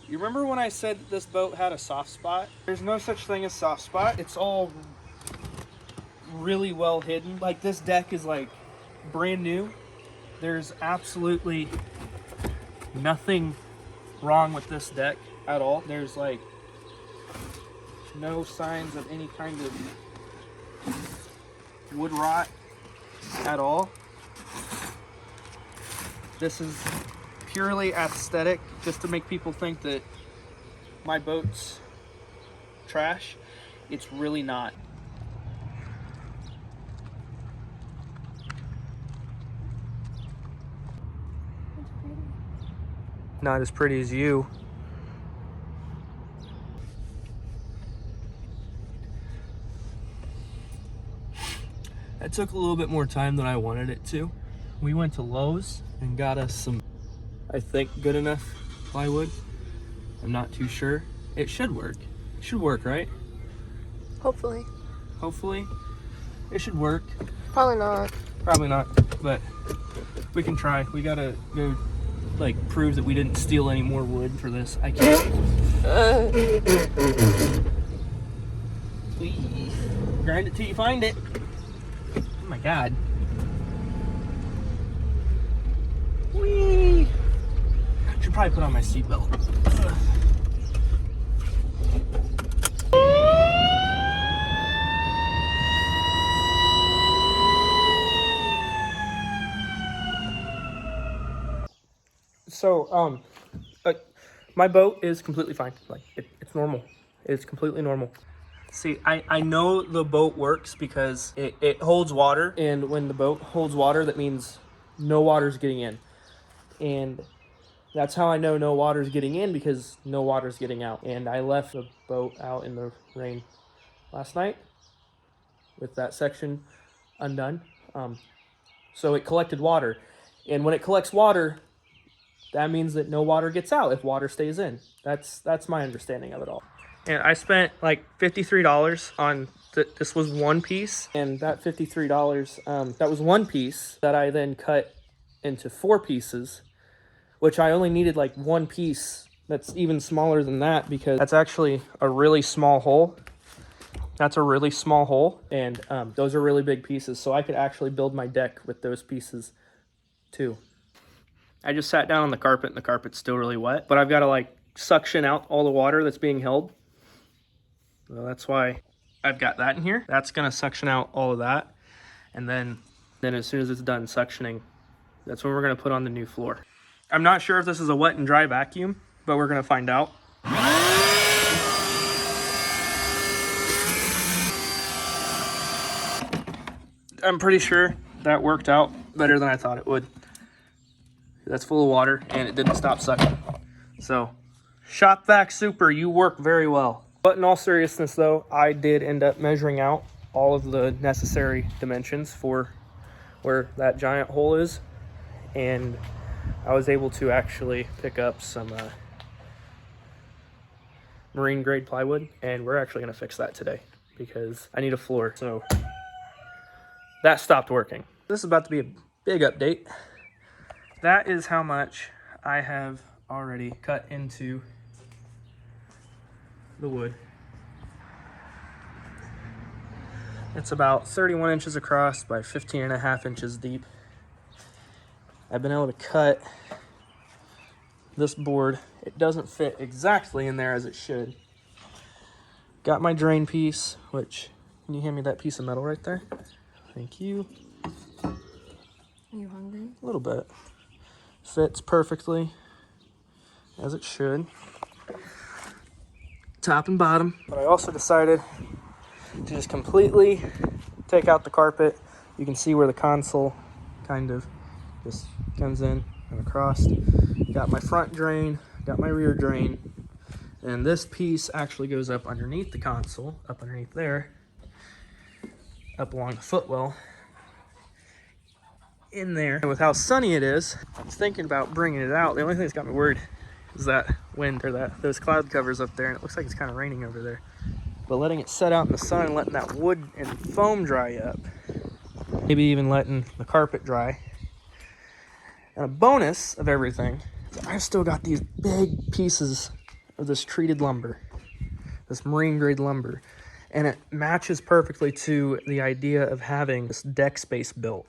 You remember when I said this boat had a soft spot? There's no such thing as soft spot. It's all really well hidden. Like, this deck is like brand new. There's absolutely nothing wrong with this deck at all. There's like no signs of any kind of wood rot at all. This is purely aesthetic, just to make people think that my boat's trash. It's really not. Not as pretty as you. That took a little bit more time than I wanted it to. We went to Lowe's and got us some, I think, good enough plywood. I'm not too sure. It should work. It should work, right? Hopefully. Hopefully. It should work. Probably not. Probably not, but we can try. We gotta go, like, prove that we didn't steal any more wood for this. I can't. Grind it till you find it. Oh my God. Whee! Should probably put on my seatbelt. So, my boat is completely fine. Like, it's normal. It's completely normal. See, I know the boat works because it holds water, and when the boat holds water, that means no water's getting in. And that's how I know no water's getting in, because no water's getting out. And I left the boat out in the rain last night with that section undone. So it collected water. And when it collects water, that means that no water gets out if water stays in. That's my understanding of it all. And I spent like $53 on, this was one piece. And that $53, that was one piece that I then cut into 4 pieces, which I only needed like one piece that's even smaller than that, because that's actually a really small hole. That's a really small hole, and those are really big pieces, so I could actually build my deck with those pieces too. I just sat down on the carpet, and the carpet's still really wet, but I've got to like suction out all the water that's being held. Well, that's why I've got that in here. That's gonna suction out all of that, and then as soon as it's done suctioning, that's when we're gonna put on the new floor. I'm not sure if this is a wet and dry vacuum, but we're gonna find out. I'm pretty sure that worked out better than I thought it would. That's full of water, and it didn't stop sucking. So, Shop Vac Super, you work very well. But in all seriousness though, I did end up measuring out all of the necessary dimensions for where that giant hole is. And I was able to actually pick up some marine grade plywood, and we're actually gonna fix that today because I need a floor. So that stopped working. This is about to be a big update. That is how much I have already cut into the wood. It's about 31 inches across by 15.5 inches deep. I've been able to cut this board. It doesn't fit exactly in there as it should. Got my drain piece, which, can you hand me that piece of metal right there? Thank you. Are you hungry? A little bit. Fits perfectly, as it should. Top and bottom. But I also decided to just completely take out the carpet. You can see where the console kind of just comes in and across. Got my front drain, got my rear drain, and this piece actually goes up underneath the console, up underneath there, up along the footwell, in there. And with how sunny it is, I was thinking about bringing it out. The only thing that's got me worried is that wind, or those cloud covers up there, and it looks like it's kind of raining over there. But letting it set out in the sun and letting that wood and foam dry up, maybe even letting the carpet dry. And a bonus of everything is I've still got these big pieces of this treated lumber, this marine grade lumber, and it matches perfectly to the idea of having this deck space built.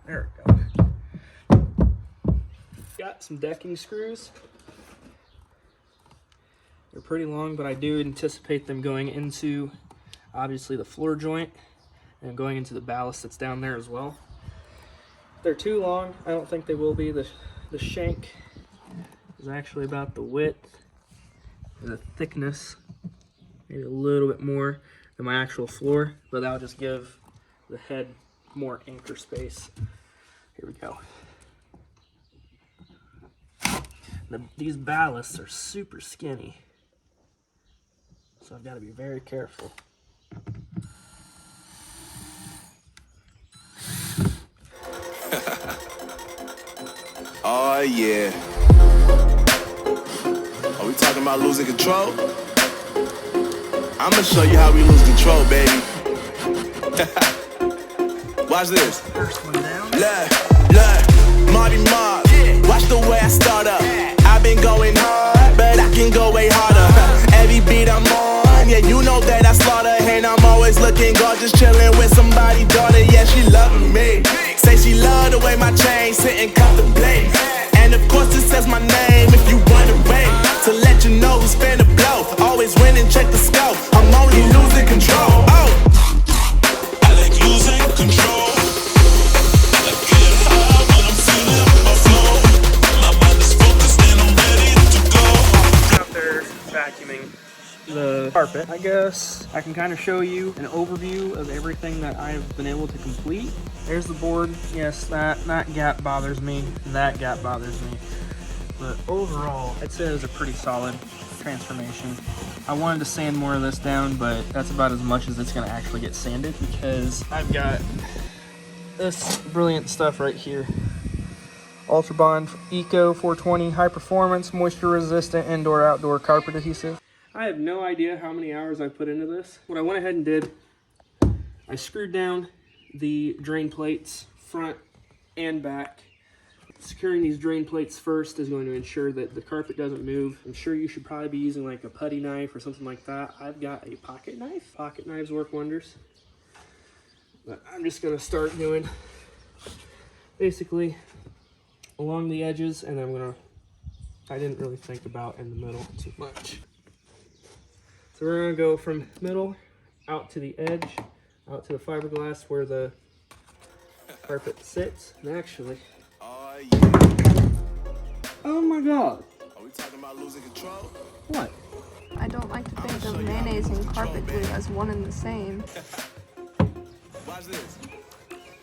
There we go. Got some decking screws. They're pretty long, but I do anticipate them going into, obviously, the floor joint and going into the ballast that's down there as well. If they're too long, I don't think they will be. The shank is actually about the width, the thickness, maybe a little bit more than my actual floor, but that'll just give the head more anchor space. Here we go. These ballasts are super skinny, so I've got to be very careful. Oh yeah. Are we talking about losing control? I'm gonna show you how we lose control, baby. Watch this. First one down. Look, Marty Mark. Watch the way I start up. I've been going hard, but I can go way harder. Every beat I'm on, yeah, you know that I slaughter. And I'm always looking gorgeous, chilling with somebody's daughter. Yeah, she loving me. Say she love the way my chain sitting contemplate. And of course it says my name if you wondering. To let you know who's finna blow. Always win and check the scope. I'm only losing control. Oh, I like losing control. The carpet. I guess I can kind of show you an overview of everything that I've been able to complete. There's the board. Yes, that gap bothers me. That gap bothers me. But overall, I'd say it was a pretty solid transformation. I wanted to sand more of this down, but that's about as much as it's going to actually get sanded because I've got this brilliant stuff right here. Ultra Bond Eco 420 high performance, moisture resistant indoor outdoor carpet adhesive. I have no idea how many hours I put into this. What I went ahead and did, I screwed down the drain plates front and back. Securing these drain plates first is going to ensure that the carpet doesn't move. I'm sure you should probably be using like a putty knife or something like that. I've got a pocket knife. Pocket knives work wonders. But I'm just gonna start doing basically along the edges, and I'm I didn't really think about in the middle too much. So we're gonna go from middle out to the edge, out to the fiberglass where the carpet sits. And actually, oh my God! Are we talking about losing control? What? I don't like to think of mayonnaise and carpet glue as one and the same. Watch this.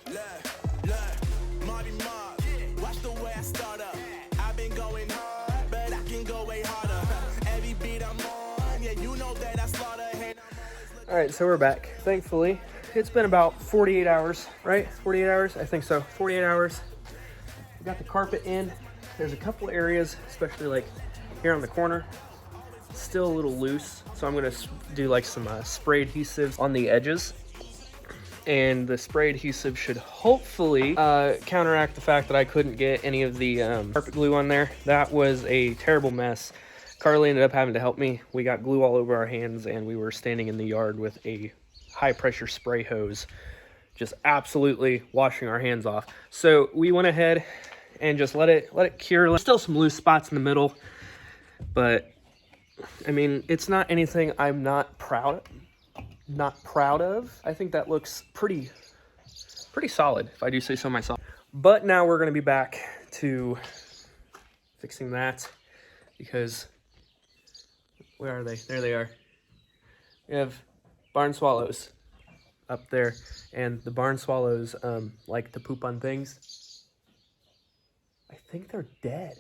Look, Marty Mark. Watch the way I start up. I've been going hard, but I can go way harder. Every beat I'm on, yeah, you know that I slaughter. All right, so we're back. Thankfully, it's been about 48 hours, right? 48 hours? I think so. 48 hours. We got the carpet in. There's a couple areas, especially like here on the corner, still a little loose. So I'm gonna do like some spray adhesive on the edges. And the spray adhesive should hopefully counteract the fact that I couldn't get any of the carpet glue on there. That was a terrible mess. Carly ended up having to help me. We got glue all over our hands, and we were standing in the yard with a high pressure spray hose, just absolutely washing our hands off. So we went ahead and just let it cure. There's still some loose spots in the middle, but I mean, it's not anything I'm not proud of. I think that looks pretty solid, if I do say so myself. But now we're gonna be back to fixing that, because where are they? There they are. We have barn swallows up there, and the barn swallows like to poop on things. I think they're dead.